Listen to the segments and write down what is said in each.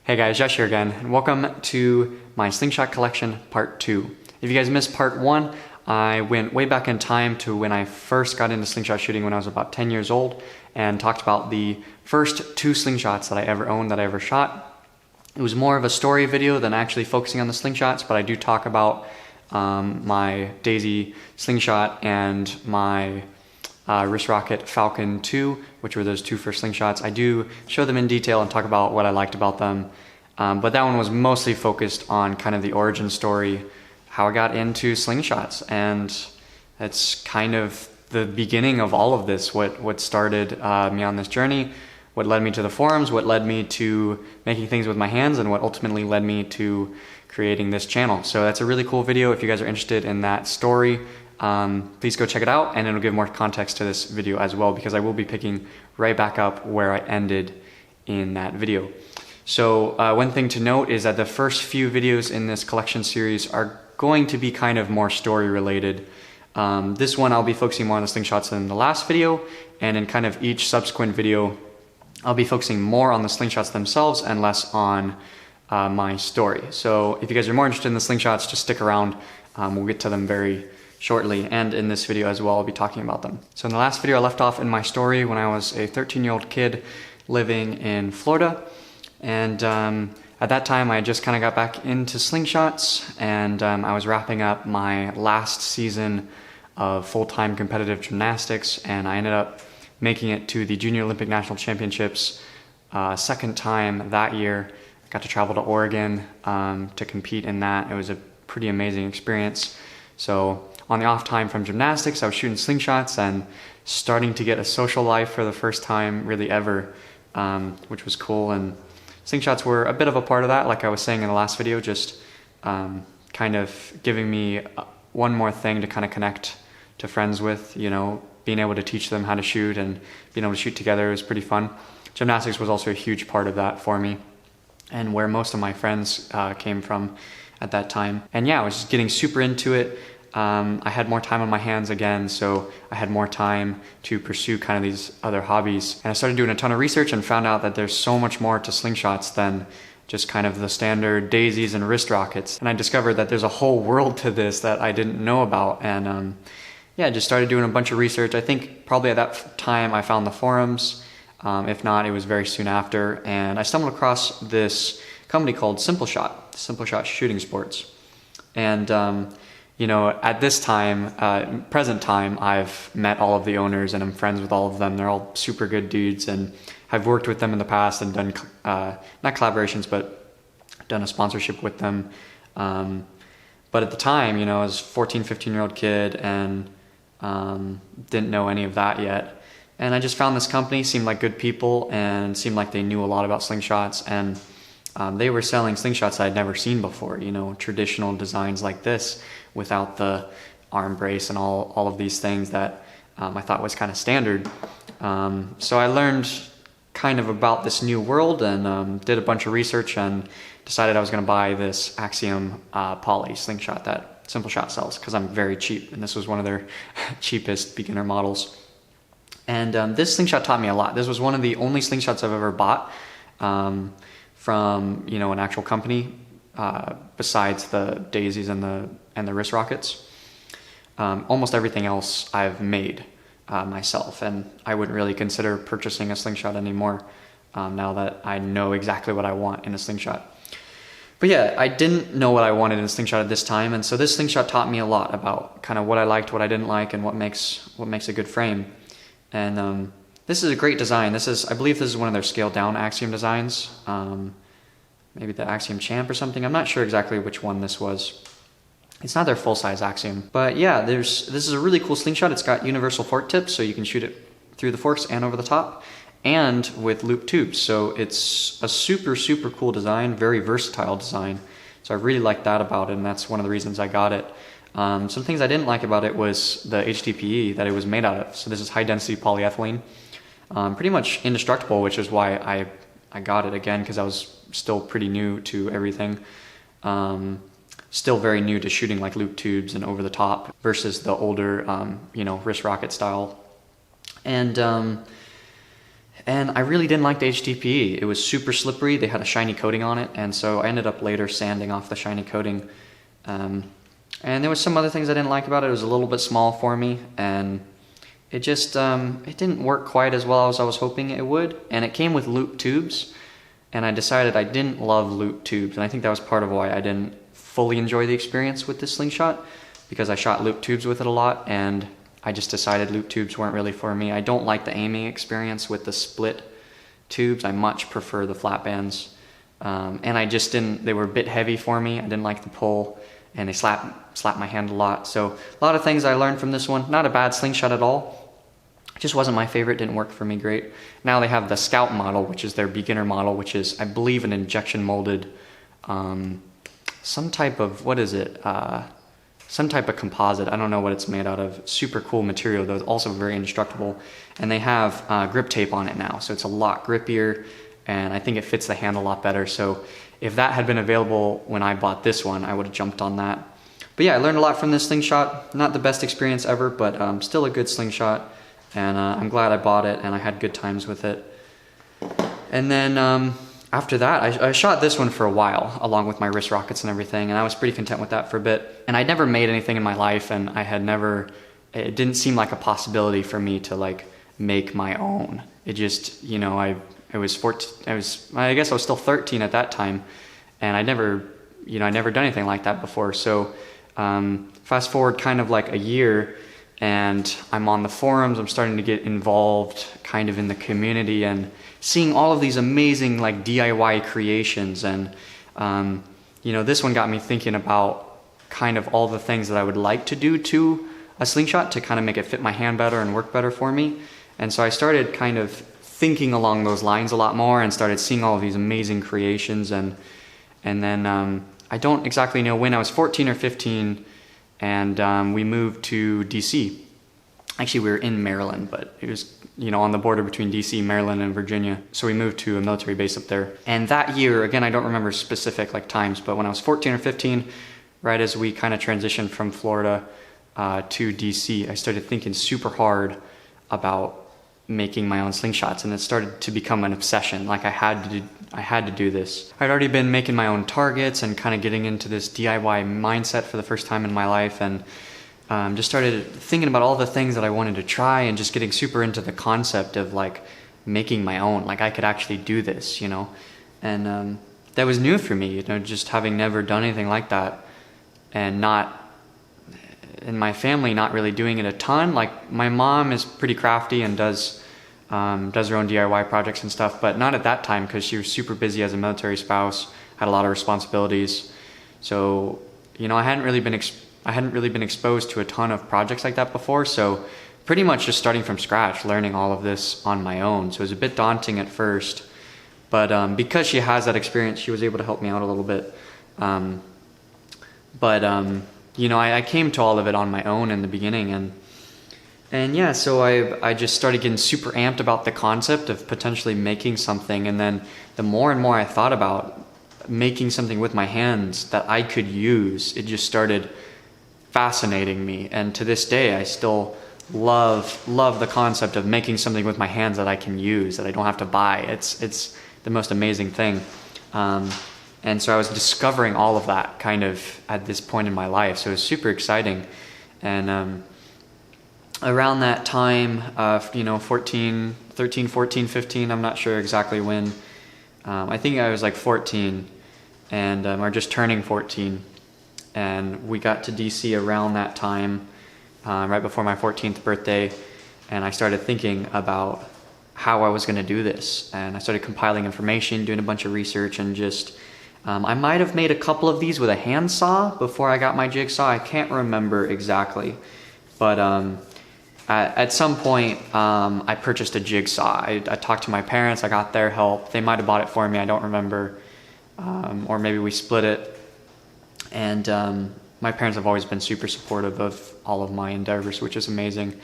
Hey guys, Josh here again, and welcome to my Slingshot collection part 2. If you guys missed part 1, I went way back in time to when I first got into slingshot shooting when I was about 10 years old and talked about the first 2 slingshots that I ever owned, that I ever shot. It was more of a story video than actually focusing on the slingshots, but I do talk about my Daisy slingshot and my wrist rocket Falcon 2, which were those 2 first slingshots. I do show them in detail and talk about what I liked about them, but that one was mostly focused on kind of the origin story, how I got into slingshots, and that's kind of the beginning of all of this, what started me on this journey, what led me to the forums, what led me to making things with my hands, and what ultimately led me to creating this channel. So that's a really cool video. If you guys are interested in that story, please go check it out, and it'll give more context to this video as well, because I will be picking right back up where I ended in that video. So one thing to note is that the first few videos in this collection series are going to be kind of more story related. This one I'll be focusing more on the slingshots than the last video, and in kind of each subsequent video I'll be focusing more on the slingshots themselves and less on my story. So if you guys are more interested in the slingshots, just stick around. We'll get to them very shortly, and in this video as well I'll be talking about them. So in the last video I left off in my story when I was a 13-year-old kid living in Florida, and at that time I just kind of got back into slingshots, and I was wrapping up my last season of full-time competitive gymnastics, and I ended up making it to the Junior Olympic National Championships second time that year. I got to travel to Oregon to compete in that. It was a pretty amazing experience. So on the off time from gymnastics, I was shooting slingshots and starting to get a social life for the first time really ever, which was cool. And slingshots were a bit of a part of that, like I was saying in the last video, just kind of giving me one more thing to kind of connect to friends with, you know, being able to teach them how to shoot and being able to shoot together was pretty fun. Gymnastics was also a huge part of that for me, and where most of my friends came from at that time. And yeah, I was just getting super into it. I had more time on my hands again, so I had more time to pursue kind of these other hobbies. And I started doing a ton of research and found out that there's so much more to slingshots than just kind of the standard daisies and wrist rockets. And I discovered that there's a whole world to this that I didn't know about. And yeah, I just started doing a bunch of research. I think probably at that time I found the forums. If not, it was very soon after. And I stumbled across this company called Slingshot Shooting Sports. And you know, at this time, present time, I've met all of the owners and I'm friends with all of them. They're all super good dudes, and I've worked with them in the past and done, not collaborations, but done a sponsorship with them. But at the time, you know, I was a 14, 15-year-old kid and didn't know any of that yet. And I just found this company, seemed like good people, and seemed like they knew a lot about slingshots, and they were selling slingshots I'd never seen before, you know, traditional designs like this without the arm brace and all of these things that I thought was kind of standard. So I learned kind of about this new world and did a bunch of research and decided I was going to buy this Axiom poly slingshot that Simple Shot sells, because I'm very cheap, and this was one of their cheapest beginner models. And this slingshot taught me a lot. This was one of the only slingshots I've ever bought from, you know, an actual company, besides the daisies and the wrist rockets. Almost everything else I've made myself, and I wouldn't really consider purchasing a slingshot anymore now that I know exactly what I want in a slingshot. But yeah, I didn't know what I wanted in a slingshot at this time, and so this slingshot taught me a lot about kind of what I liked, what I didn't like, and what makes a good frame. And this is a great design. I believe this is one of their scaled down Axiom designs. Maybe the Axiom Champ or something. I'm not sure exactly which one this was. It's not their full-size Axiom. But yeah, this is a really cool slingshot. It's got universal fork tips, so you can shoot it through the forks and over the top, and with loop tubes. So it's a super, super cool design, very versatile design. So I really like that about it, and that's one of the reasons I got it. Some things I didn't like about it was the HDPE that it was made out of. So this is high-density polyethylene. Pretty much indestructible, which is why I got it again, because I was still pretty new to everything. Still very new to shooting like loop tubes and over the top versus the older, you know, wrist rocket style. And And I really didn't like the HDPE. It was super slippery. They had a shiny coating on it, and so I ended up later sanding off the shiny coating. And there was some other things I didn't like about it. It was a little bit small for me, and it just it didn't work quite as well as I was hoping it would. And it came with loop tubes, and I decided I didn't love loop tubes, and I think that was part of why I didn't fully enjoy the experience with this Slingshot, because I shot loop tubes with it a lot, and I just decided loop tubes weren't really for me. I don't like the aiming experience with the split tubes. I much prefer the flat bands. And I just didn't, they were a bit heavy for me. I didn't like the pull, and they slapped my hand a lot. So a lot of things I learned from this one. Not a bad Slingshot at all. It just wasn't my favorite, didn't work for me great. Now they have the Scout model, which is their beginner model, which is, I believe, an injection molded, some type of, what is it? Some type of composite. I don't know what it's made out of. Super cool material, though, also very indestructible. And they have grip tape on it now, so it's a lot grippier, and I think it fits the hand a lot better. So if that had been available when I bought this one, I would have jumped on that. But yeah, I learned a lot from this Slingshot. Not the best experience ever, but still a good Slingshot. And I'm glad I bought it, and I had good times with it. And then after that, I shot this one for a while, along with my wrist rockets and everything, and I was pretty content with that for a bit. And I'd never made anything in my life, and I had never, it didn't seem like a possibility for me to like make my own. It just, you know, I guess I was still 13 at that time, and I'd never done anything like that before. So fast forward kind of like a year, and I'm on the forums, I'm starting to get involved kind of in the community, and seeing all of these amazing like DIY creations. And you know, this one got me thinking about kind of all the things that I would like to do to a Slingshot to kind of make it fit my hand better and work better for me. And so I started kind of thinking along those lines a lot more, and started seeing all of these amazing creations. And then I don't exactly know when. I was 14 or 15, and we moved to DC. Actually, we were in Maryland, but it was, you know, on the border between DC, Maryland, and Virginia. So we moved to a military base up there. And that year, again, I don't remember specific like times, but when I was 14 or 15, right as we kind of transitioned from Florida to DC, I started thinking super hard about making my own Slingshots, and it started to become an obsession. Like I had to do this. I'd already been making my own targets and kind of getting into this DIY mindset for the first time in my life, and just started thinking about all the things that I wanted to try, and just getting super into the concept of like making my own. Like I could actually do this, you know. And that was new for me, you know, just having never done anything like that, and not in my family not really doing it a ton. Like my mom is pretty crafty and does her own DIY projects and stuff, but not at that time because she was super busy as a military spouse, had a lot of responsibilities. So, you know, I hadn't really been exposed to a ton of projects like that before. So pretty much just starting from scratch, learning all of this on my own. So it was a bit daunting at first, but because she has that experience, she was able to help me out a little bit. You know, I came to all of it on my own in the beginning, and yeah, so I just started getting super amped about the concept of potentially making something. And then the more and more I thought about making something with my hands that I could use, it just started fascinating me. And to this day, I still love the concept of making something with my hands that I can use, that I don't have to buy. It's the most amazing thing. And so I was discovering all of that kind of at this point in my life. So it was super exciting. And around that time, you know, 13, 14, 15, I'm not sure exactly when. I think I was like 14, and or just turning 14. And we got to DC around that time, right before my 14th birthday. And I started thinking about how I was going to do this. And I started compiling information, doing a bunch of research, and just... I might have made a couple of these with a handsaw before I got my jigsaw. I can't remember exactly. But at some point, I purchased a jigsaw. I talked to my parents. I got their help. They might have bought it for me. I don't remember. Or maybe we split it. And my parents have always been super supportive of all of my endeavors, which is amazing.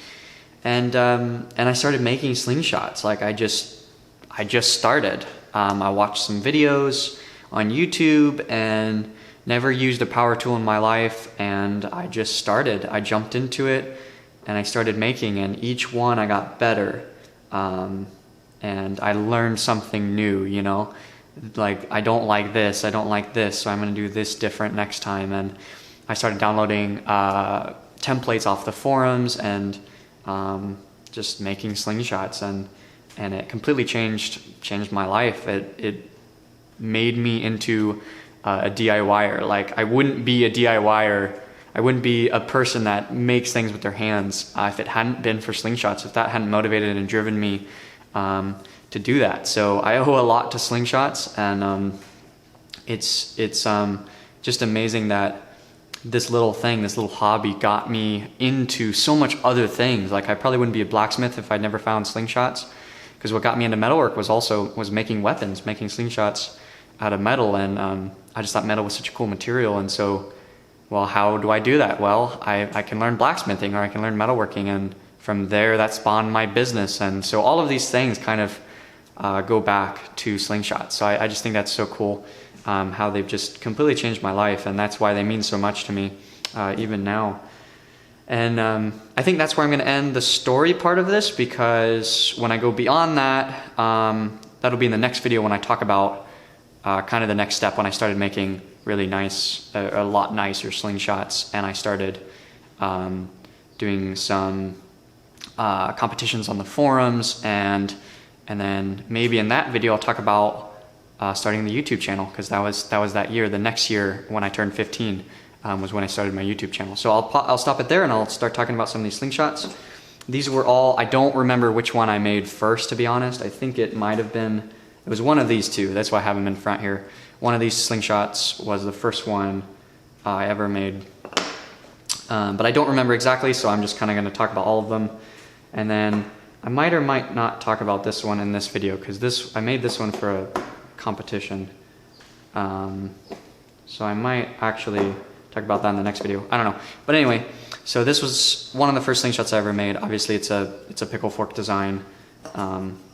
And I started making Slingshots. Like I just started. I watched some videos on YouTube and never used a power tool in my life, and I just started. I jumped into it and I started making, and each one I got better. and I learned something new, you know, like I don't like this, so I'm going to do this different next time. And I started downloading templates off the forums and just making slingshots, and it completely changed my life. It made me into a DIYer. Like I wouldn't be a DIYer. I wouldn't be a person that makes things with their hands if it hadn't been for slingshots, if that hadn't motivated and driven me to do that. So I owe a lot to slingshots, and it's just amazing that this little thing, this little hobby got me into so much other things. Like I probably wouldn't be a blacksmith if I'd never found slingshots, because what got me into metalwork was making weapons, making slingshots out of metal, and I just thought metal was such a cool material. And so, well, how do I do that? Well, I can learn blacksmithing, or I can learn metalworking, and from there that spawned my business. And so all of these things kind of go back to slingshots. So I just think that's so cool, how they've just completely changed my life, and that's why they mean so much to me even now. And I think that's where I'm going to end the story part of this, because when I go beyond that, that'll be in the next video when I talk about kind of the next step, when I started making really nice, a lot nicer slingshots, and I started doing some competitions on the forums, and then maybe in that video I'll talk about starting the YouTube channel, because that was that year. The next year when I turned 15 was when I started my YouTube channel. So I'll stop it there, and I'll start talking about some of these slingshots. These were all, I don't remember which one I made first, to be honest. I think it might have been, it was one of these two. That's why I have them in front here. One of these slingshots was the first one I ever made. But I don't remember exactly, so I'm just kind of going to talk about all of them. And then I might or might not talk about this one in this video, because I made this one for a competition. So I might actually talk about that in the next video. I don't know. But anyway, so this was one of the first slingshots I ever made. Obviously it's a pickle fork design.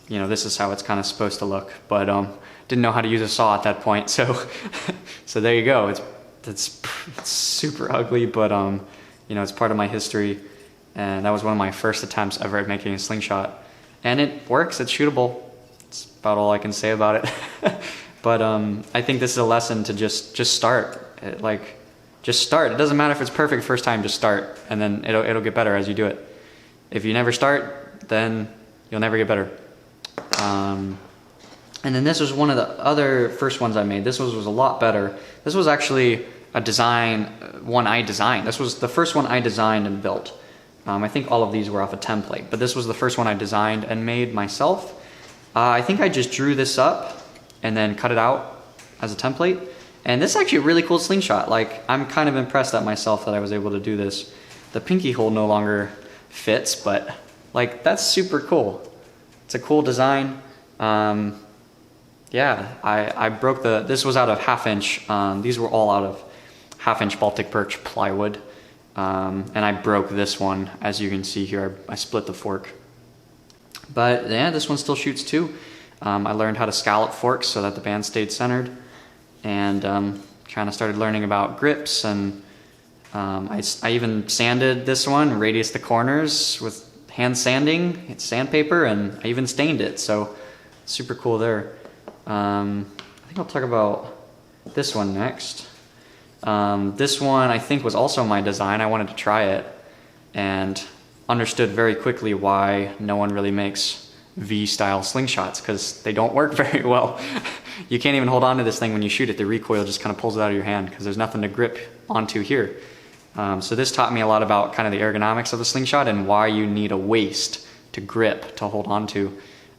You know, this is how it's kind of supposed to look, but didn't know how to use a saw at that point. So so there you go. It's super ugly, but you know, it's part of my history, and that was one of my first attempts ever at making a slingshot, and it works. It's shootable. It's about all I can say about it. But I think this is a lesson to just start. Just start. It doesn't matter if it's perfect first time. Just start, and then it'll get better as you do it. If you never start, then you'll never get better. And then this was one of the other first ones I made. This was a lot better. This was actually a design, one I designed. This was the first one I designed and built. I think all of these were off a template, but this was the first one I designed and made myself. I think I just drew this up and then cut it out as a template. And this is actually a really cool slingshot. Like, I'm kind of impressed at myself that I was able to do this. The pinky hole no longer fits, but like, that's super cool. It's a cool design. Yeah, I broke this was out of 1/2 inch. These were all out of 1/2 inch Baltic birch plywood. And I broke this one, as you can see here. I split the fork. But yeah, this one still shoots too. I learned how to scallop forks so that the band stayed centered, and kind of started learning about grips, and I even sanded this one, radiused the corners with hand sanding. It's sandpaper, and I even stained it, so super cool there. I think I'll talk about this one next. This one I think was also my design. I wanted to try it, and understood very quickly why no one really makes V-style slingshots, because they don't work very well. You can't even hold on to this thing when you shoot it. The recoil just kind of pulls it out of your hand because there's nothing to grip onto here. So this taught me a lot about kind of the ergonomics of the slingshot and why you need a waist to grip, to hold on to,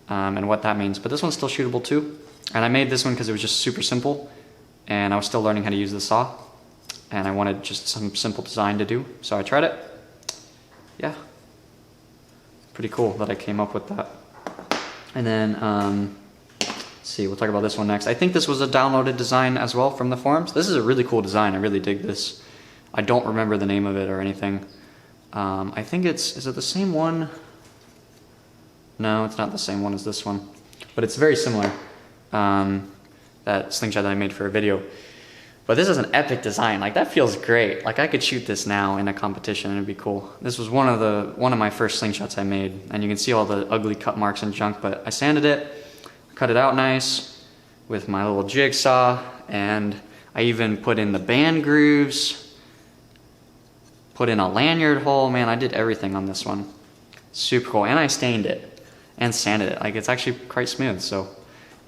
and what that means. But this one's still shootable too. And I made this one because it was just super simple, and I was still learning how to use the saw, and I wanted just some simple design to do. So I tried it. Yeah. Pretty cool that I came up with that. And then, let's see, we'll talk about this one next. I think this was a downloaded design as well from the forums. This is a really cool design. I really dig this. I don't remember the name of it or anything. I think is it the same one? No, it's not the same one as this one, but it's very similar. That slingshot that I made for a video. But this is an epic design. Like, that feels great. Like, I could shoot this now in a competition and it'd be cool. This was one of my first slingshots I made, and you can see all the ugly cut marks and junk, but I sanded it, cut it out nice with my little jigsaw, and I even put in the band grooves, put in a lanyard hole. Man, I did everything on this one. Super cool. And I stained it and sanded it. Like, it's actually quite smooth, so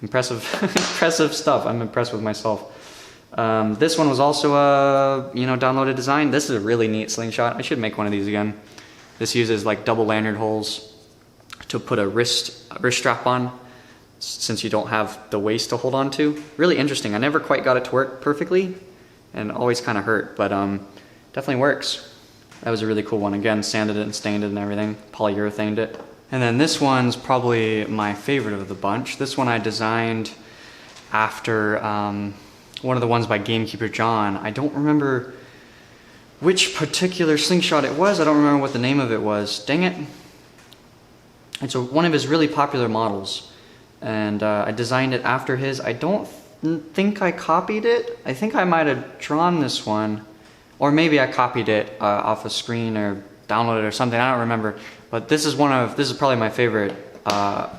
impressive, impressive stuff. I'm impressed with myself. This one was also a, downloaded design. This is a really neat slingshot. I should make one of these again. This uses like double lanyard holes to put a wrist strap on, since you don't have the waist to hold on to. Really interesting. I never quite got it to work perfectly and always kind of hurt, but definitely works. That was a really cool one. Again, sanded it and stained it and everything, polyurethaned it. And then this one's probably my favorite of the bunch. This one I designed after one of the ones by Gamekeeper John. I don't remember which particular slingshot it was. I don't remember what the name of it was. Dang it. It's one of his really popular models. And I designed it after his. I don't think I copied it. I think I might have drawn this one. Or maybe I copied it off a screen or downloaded it or something. I don't remember. But this is probably my favorite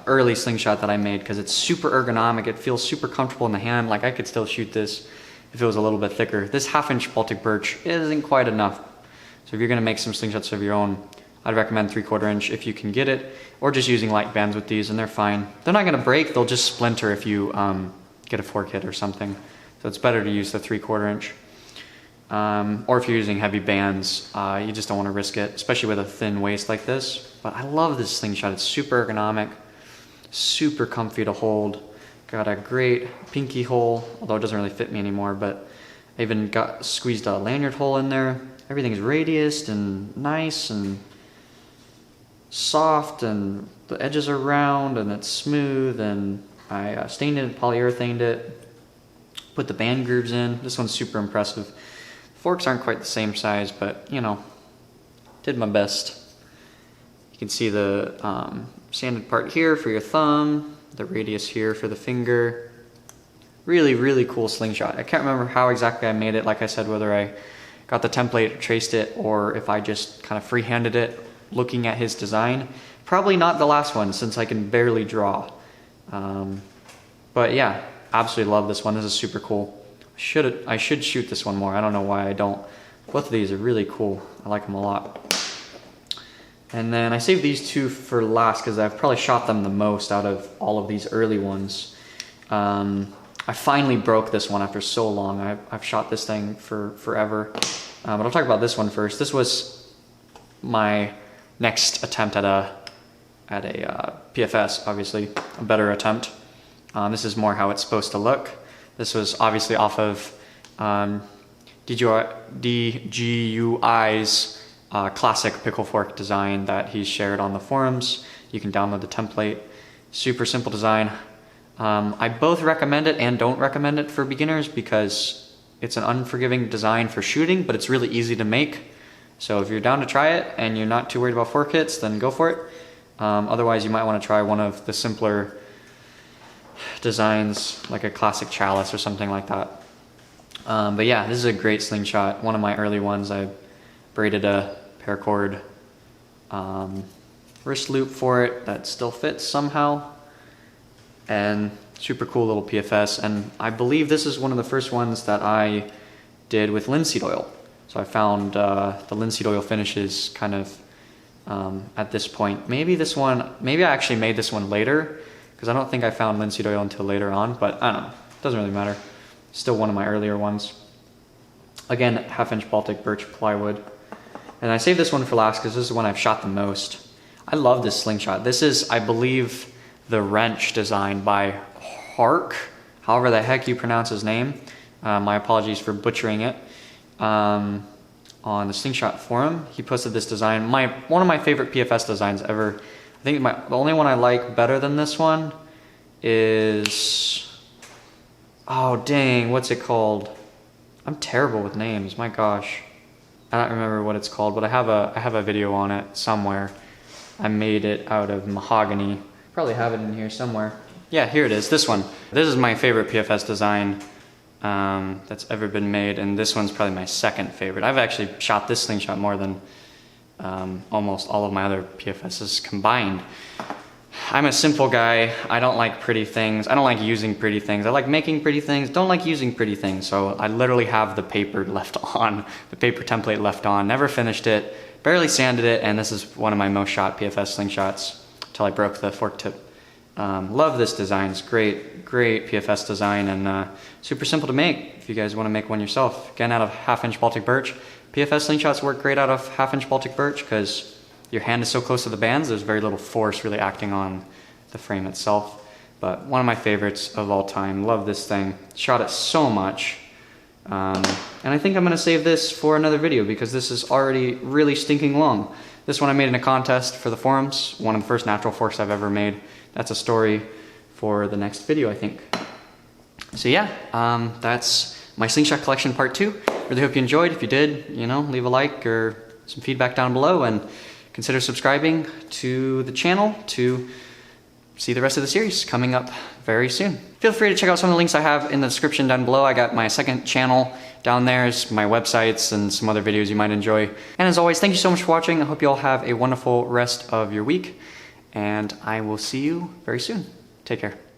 early slingshot that I made, because it's super ergonomic. It feels super comfortable in the hand. Like, I could still shoot this if it was a little bit thicker. This 1/2" Baltic birch isn't quite enough. So if you're gonna make some slingshots of your own, I'd recommend 3/4 inch if you can get it, or just using light bands with these, and they're fine. They're not gonna break, they'll just splinter if you get a fork hit or something. So it's better to use the 3/4 inch. Or if you're using heavy bands, you just don't want to risk it, especially with a thin waist like this. But I love this slingshot. It's super ergonomic, super comfy to hold. Got a great pinky hole, although it doesn't really fit me anymore, but I even squeezed a lanyard hole in there. Everything's radiused and nice and soft, and the edges are round and it's smooth, and I stained it and polyurethaned it, put the band grooves in. This one's super impressive. Forks aren't quite the same size, but did my best. You can see the sanded part here for your thumb, the radius here for the finger. Really, really cool slingshot. I can't remember how exactly I made it. Like I said, whether I got the template, traced it, or if I just kind of freehanded it looking at his design. Probably not the last one, since I can barely draw. But yeah, absolutely love this one. This is super cool. I should shoot this one more. I don't know why I don't. Both of these are really cool. I like them a lot. And then I saved these two for last because I've probably shot them the most out of all of these early ones. I finally broke this one after so long. I've shot this thing for forever. But I'll talk about this one first. This was my next attempt at a PFS, obviously. A better attempt. This is more how it's supposed to look. This was obviously off of DGUI's classic pickle fork design that he's shared on the forums. You can download the template. Super simple design. I both recommend it and don't recommend it for beginners because it's an unforgiving design for shooting, but it's really easy to make. So if you're down to try it and you're not too worried about fork hits, then go for it. Otherwise, you might want to try one of the simpler designs, like a classic chalice or something like that. But yeah, this is a great slingshot. One of my early ones. I braided a paracord wrist loop for it that still fits somehow, and super cool little PFS. And I believe this is one of the first ones that I did with linseed oil. So I found the linseed oil finishes kind of at this point. Maybe I actually made this one later, because I don't think I found linseed oil until later on, but I don't know. It doesn't really matter. Still one of my earlier ones. Again, 1/2" Baltic birch plywood. And I saved this one for last because this is the one I've shot the most. I love this slingshot. This is, I believe, the wrench design by Hark, however the heck you pronounce his name. My apologies for butchering it. On the Slingshot forum, he posted this design. One of my favorite PFS designs ever. I think the only one I like better than this one is, oh dang, what's it called? I'm terrible with names, my gosh. I don't remember what it's called, but I have a video on it somewhere. I made it out of mahogany. Probably have it in here somewhere. Yeah, here it is, this one. This is my favorite PFS design that's ever been made, and this one's probably my second favorite. I've actually shot this slingshot more than almost all of my other PFSs combined. I'm a simple guy. I don't like pretty things. I don't like using pretty things. I like making pretty things, don't like using pretty things. So I literally have the paper left on, the paper template left on, never finished it, barely sanded it, and this is one of my most shot PFS slingshots until I broke the fork tip. Love this design. It's great PFS design, and super simple to make if you guys want to make one yourself. Again, out of 1/2 inch Baltic birch. PFS slingshots work great out of 1/2 inch Baltic birch because your hand is so close to the bands, there's very little force really acting on the frame itself. But one of my favorites of all time. Love this thing. Shot it so much. And I think I'm going to save this for another video because this is already really stinking long. This one I made in a contest for the forums. One of the first natural forks I've ever made. That's a story for the next video, I think. So yeah, that's my slingshot collection part 2. Really hope you enjoyed. If you did, you know, leave a like or some feedback down below, and consider subscribing to the channel to see the rest of the series coming up very soon. Feel free to check out some of the links I have in the description down below. I got my second channel down there, is my websites and some other videos you might enjoy. And as always, thank you so much for watching. I hope you all have a wonderful rest of your week, and I will see you very soon. Take care.